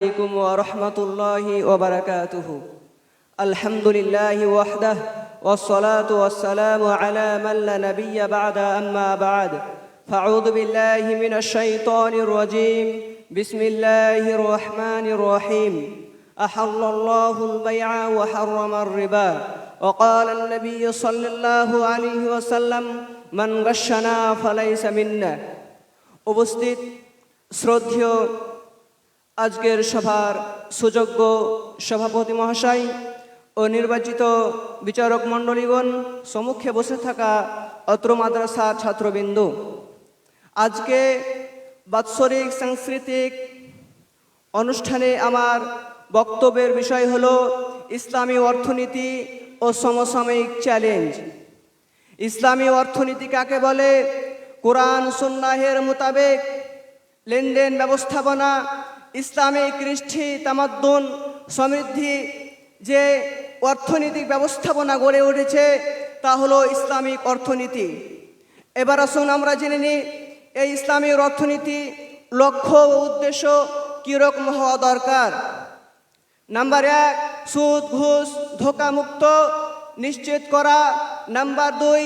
عليكم ورحمة الله وبركاته. الحمد لله وحده والصلاة والسلام على من لا نبي بعد أما بعد فأعوذ بالله من الشيطان الرجيم. بسم الله الرحمن الرحيم. أحل الله البيع وحرم الربا وقال النبي صلى الله عليه وسلم من غشنا فليس منا. উপস্থিত শ্রদ্ধেয় আজকের সভার সুযোগ্য সভাপতি মহাশয় ও নির্বাচিত বিচারক মণ্ডলীগণ, সম্মুখে বসে থাকা অত্র মাদ্রাসার ছাত্রবৃন্দ, আজকে বাৎসরিক সাংস্কৃতিক অনুষ্ঠানে আমার বক্তব্যের বিষয় হল ইসলামী অর্থনীতি ও সমসাময়িক চ্যালেঞ্জ। ইসলামী অর্থনীতি কাকে বলে? কোরআন সুন্নাহের মোতাবেক লেনদেন ব্যবস্থাপনা, ইসলামিক কৃষ্টি তামাদ্দুন সমৃদ্ধি যে অর্থনৈতিক ব্যবস্থাপনা গড়ে উঠেছে তা হলো ইসলামিক অর্থনীতি। এবার আসুন আমরা জেনে নিই এই ইসলামিক অর্থনীতি লক্ষ্য ও উদ্দেশ্য কীরকম হওয়া দরকার। নাম্বার 1, সুদ ঘুষ ধোঁকামুক্ত নিশ্চিত করা। নাম্বার 2,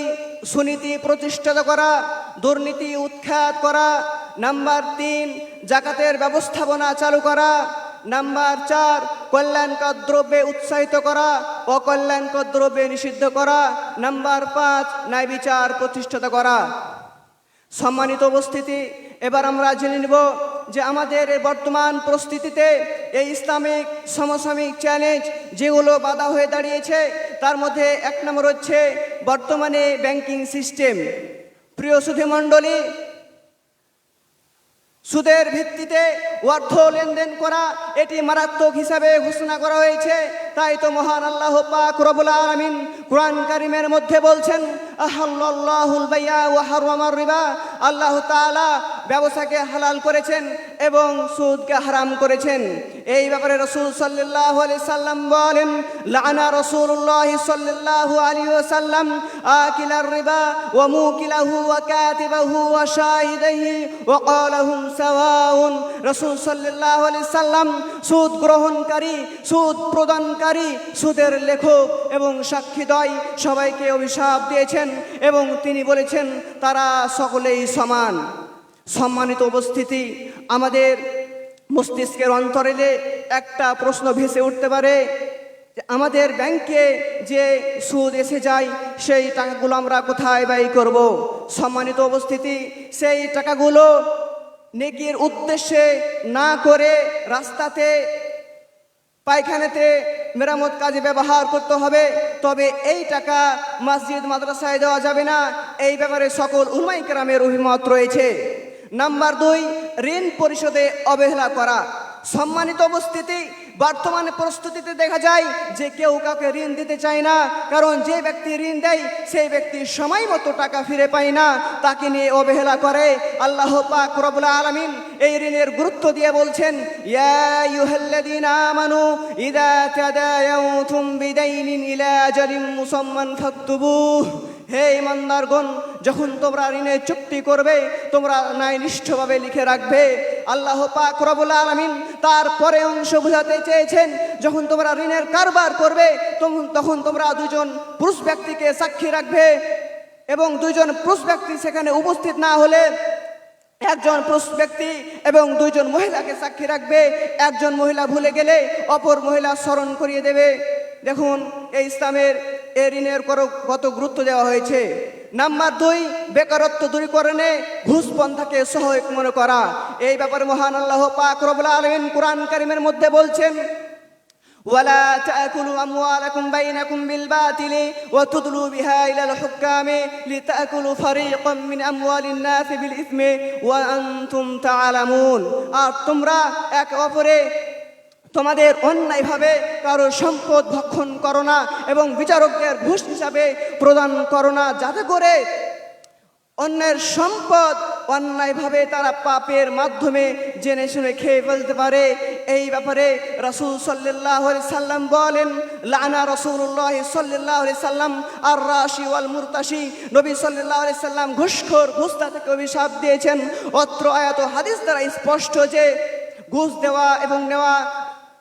সুনীতি প্রতিষ্ঠিত করা, দুর্নীতি উৎখাত করা। নাম্বার 3, জাকাতের ব্যবস্থাপনা চালু করা। নাম্বার 4, কল্যাণকর দ্রব্যে উৎসাহিত করা, অকল্যাণকর দ্রব্যে নিষিদ্ধ করা। নাম্বার 5, ন্যায় বিচার প্রতিষ্ঠিত করা। সম্মানিত উপস্থিতি, এবার আমরা জেনে নেব যে আমাদের এই বর্তমান পরিস্থিতিতে এই ইসলামিক সমসাময়িক চ্যালেঞ্জ যেগুলো বাধা হয়ে দাঁড়িয়েছে তার মধ্যে 1 নম্বর হচ্ছে বর্তমানে ব্যাংকিং সিস্টেম। প্রিয় সুধী মণ্ডলী, সুদের ভিত্তিতে অর্থ লেনদেন করা এটি মারাত্মক হিসাবে ঘোষণা করা হয়েছে। তাই তো মহান আল্লাহ পাক রব্বুল আলামিন কুরআন কারীমের মধ্যে বলছেন, আহাল্লাল্লাহুল বাই'a ওয়া হারামার রিবা। আল্লাহ তাআলা ব্যবসাকে হালাল করেছেন এবং সুদকে হারাম করেছেন। এই ব্যাপারে রাসূল সাল্লাল্লাহু আলাইহি সাল্লাম বলেন, লাআনা রাসূলুল্লাহ সাল্লাল্লাহু আলাইহি ওয়াসাল্লাম আকিলার রিবা ওয়া মুকিলাহু ওয়া কাতিবাহু ওয়া শাহিদাইহি ওয়া ক্বালাহুম সাওয়াউন। রাসূল সাল্লাল্লাহু আলাইহি সাল্লাম সুদ গ্রহণকারী, সুদ প্রদানকারী, সুদের লেখক এবং সাক্ষীদ্বয় সবাইকে অভিশাপ দিয়েছেন এবং তিনি বলেছেন তারা সকলেই সমান। সম্মানিত উপস্থিতি, আমাদের মস্তিষ্কের অন্তরে একটা প্রশ্ন ভেসে উঠতে পারে, আমাদের ব্যাংকে যে সুদ এসে যায় সেই টাকাগুলো আমরা কোথায় ব্যয় করব? সম্মানিত উপস্থিতি, সেই টাকাগুলো নেকির উদ্দেশ্যে না করে রাস্তাতে পায়খানাতে মেরামত কাজে ব্যবহার করতে হবে। তবে এই টাকা মসজিদ মাদ্রাসায় দেওয়া যাবে না, এই ব্যাপারে সকল উলামায়ে কেরামের অভিমত রয়েছে। নাম্বার 2, ঋণ পরিশোধে অবহেলা করা। সম্মানিত উপস্থিতি, বর্তমানে প্রস্তুতিতে দেখা যায় যে কেউ কাউকে ঋণ দিতে চায় না, কারণ যে ব্যক্তি ঋণ দেয় সেই ব্যক্তি সময় মতো টাকা ফিরে পায় না, তাকে নিয়ে অবহেলা করে। আল্লাহ পাক রব্বুল আলামিন এই ঋণের গুরুত্ব দিয়ে বলছেন, ইয়া আইয়ুহাল্লাযীনা আমানু ইযা তাদায়াতুম বিদাইনিন ইলা আজালিন মুসাম্মান ফাকতুবুহ। হে ইমানদারগণ, যখন তোমরা ঋণের চুক্তি করবে তোমরা ন্যায়নিষ্ঠভাবে লিখে রাখবে। আল্লাহ পাক রব্বুল আলামিন তারপরে অংশ বোঝাতে চেয়েছেন, যখন তোমরা ঋণের কারবার করবে তখন তোমরা 2 জন পুরুষ ব্যক্তিকে সাক্ষী রাখবে এবং 2 জন পুরুষ ব্যক্তি সেখানে উপস্থিত না হলে 1 জন পুরুষ ব্যক্তি এবং 2 জন মহিলাকে সাক্ষী রাখবে। 1 জন মহিলা ভুলে গেলে অপর মহিলা স্মরণ করিয়ে দেবে। দেখুন এই ইসলামের এই ঋণের কত গুরুত্ব দেওয়া হয়েছে। নাম্বার 2, বেকারত্ব দূরীকরণে ঘুষ পন্থাকে সহায়ক মনে করা। এই ব্যাপারে মহান আল্লাহ পাক রব্বুল আলামিন কুরআন কারীমের মধ্যে বলছেন, ওয়ালা তাকুলু আমওয়ালাকুম বাইনাকুম বিল বাতিলি ওয়া তুদলু বিহা ইলাল হুকামি লিতাকুলু ফারীকাম মিন আমওয়ালিন নাস বিল ইসমি ওয়া আনতুম তা'লামুন। আর তোমরা একে অপরে তোমাদের অন্যায়ভাবে কারো সম্পদ ভক্ষণ করো না এবং বিচারকদের ঘুষ হিসাবে প্রদান করো না, যাতে করে অন্যের সম্পদ অন্যায়ভাবে তারা পাপের মাধ্যমে জেনে শুনে খেয়ে ফেলতে পারে। এই ব্যাপারে রাসূল সাল্লাল্লাহু আলাইহি সাল্লাম বলেন, লানা রাসূলুল্লাহ সাল্লাল্লাহু আলাইহি সাল্লাম আর রাশি ওয়াল মুরতাশি। নবী সাল্লাল্লাহু আলাইহি সাল্লাম ঘুষখোর, ঘুষতা থেকে অভিশাপ দিয়েছেন। অত্র আয়াত ও হাদিস দ্বারা স্পষ্ট যে ঘুষ দেওয়া এবং নেওয়া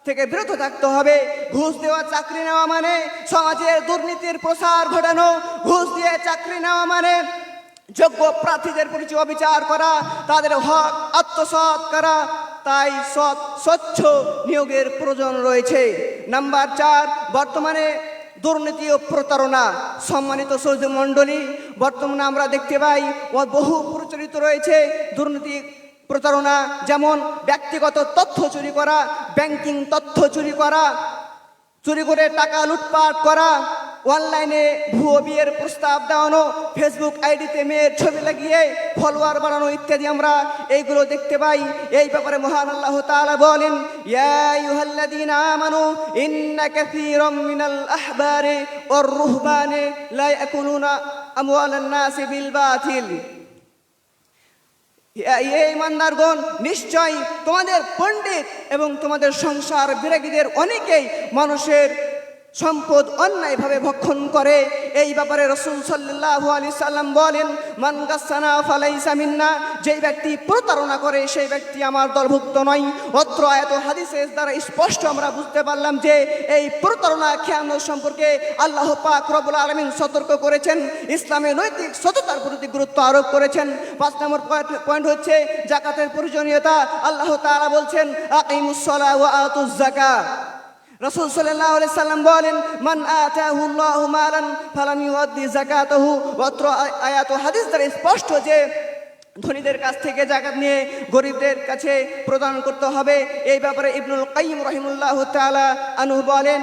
থেকে বিরত থাকতে হবে। ঘুষ দেওয়া চাকরি নেওয়া মানে সমাজের দুর্নীতির প্রসার ঘটানো। ঘুষ দিয়ে চাকরি নেওয়া মানে যোগ্য প্রার্থীদের প্রতি অবিচার করা, তাদের হক আত্মসাৎ করা। তাই স্বচ্ছ নিয়োগের প্রয়োজন রয়েছে। নাম্বার 4, বর্তমানে দুর্নীতি ও প্রতারণা। সম্মানিত সৌদি মণ্ডলী, বর্তমানে আমরা দেখতে পাই বহু প্রচলিত রয়েছে দুর্নীতি প্রতারণা, যেমন ব্যক্তিগত তথ্য চুরি করা, ব্যাংকিং তথ্য চুরি করা, চুরি করে টাকা লুটপাট করা, অনলাইনে ভুয়ো বিয়ের প্রস্তাব দেওয়ানো, ফেসবুক আইডিতে মেয়ের ছবি লাগিয়ে ফলোয়ার বানানো ইত্যাদি আমরা এইগুলো দেখতে পাই। এই ব্যাপারে মহান আল্লাহ তাআলা বলেন, ইয়া আইয়ুহাল্লাযীনা আমানু ইন্না কাসীরাম মিনাল আহবারি ওয়ার রুহবানি লা ইয়াকুলুনা আমওয়ালান নাসি বিল বাতিল। এই ইমানদারগণ, নিশ্চয় তোমাদের পণ্ডিত এবং তোমাদের সংসার বিরাগীদের অনেকেই মানুষের সম্পদ অন্যায়ভাবে ভক্ষণ করে। এই ব্যাপারে রাসূল সাল্লাল্লাহু আলাইহি সাল্লাম বলেন, মান গাসসানা ফালাইসা মিন্না, যেই ব্যক্তি প্রতারণা করে সেই ব্যক্তি আমার দলভুক্ত নয়। অত্র আয়াত হাদিসের দ্বারা স্পষ্ট আমরা বুঝতে পারলাম যে এই প্রতারণা খেয়ানত সম্পর্কে আল্লাহ পাক রব্বুল আলামিন সতর্ক করেছেন, ইসলামে নৈতিক সততার প্রতি গুরুত্ব আরোপ করেছেন। 5 নম্বর পয়েন্ট হচ্ছে যাকাতের প্রয়োজনীয়তা। আল্লাহ তাআলা বলছেন, আকিমুস সালাহ ওয়া আতুজ যাকাত। রাসূল সাল্লাল্লাহু আলাইহি সাল্লাম বলেন, মান আতাহুল্লাহু মালান ফালাম ইউআদ্দি যাকাতাহু। অত্র আয়াত ও হাদিস দ্বারা স্পষ্ট যে ধনীদের কাছ থেকে যাকাত নিয়ে গরিবদের কাছে প্রদান করতে হবে। এই ব্যাপারে ইবনুল কাইয়িম রাহিমাহুল্লাহু তাআলা আনহু বলেন,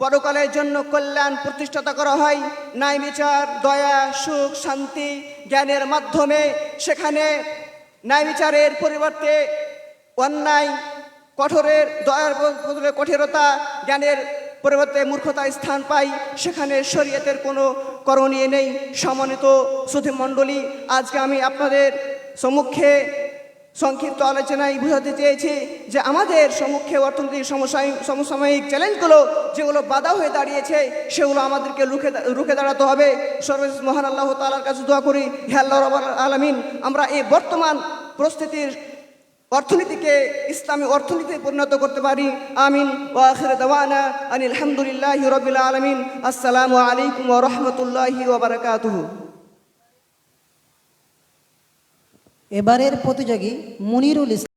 পরকালের জন্য কল্যাণ প্রতিষ্ঠাতা করা হয় ন্যায় বিচার, দয়া, সুখ, শান্তি, জ্ঞানের মাধ্যমে। সেখানে ন্যায় বিচারের পরিবর্তে অন্যায়, কঠোরের দয়ার বদলে কঠোরতা, জ্ঞানের পরিবর্তে মূর্খতা স্থান পায়। সেখানে শরীয়তের কোনো করণীয় নেই। সম্মানিত সুধী মণ্ডলী, আজকে আমি আপনাদের সম্মুখে সংক্ষিপ্ত আলোচনায় বুঝাতে চেয়েছি যে আমাদের সম্মুখে অর্থনৈতিক সমসাময়িক চ্যালেঞ্জগুলো যেগুলো বাধা হয়ে দাঁড়িয়েছে সেগুলো আমাদেরকে রুখে দাঁড়াতে হবে। সর্বশেষ মহান আল্লাহ তাআলার কাছে দোয়া করি, হে আল্লাহ রাব্বুল আলামিন, আমরা এই বর্তমান পরিস্থিতির অর্থনীতিকে ইসলামী অর্থনীতিতে পরিণত করতে পারি। আমিন। ওয়া আখিরু দাওয়ানা আনিল হামদুলিল্লাহি রাব্বিল আলামিন। আসসালামু আলাইকুম ওয়া রাহমাতুল্লাহি ওয়া বারাকাতুহু। এবারের প্রতিযোগী মুনিরুল ইসলাম।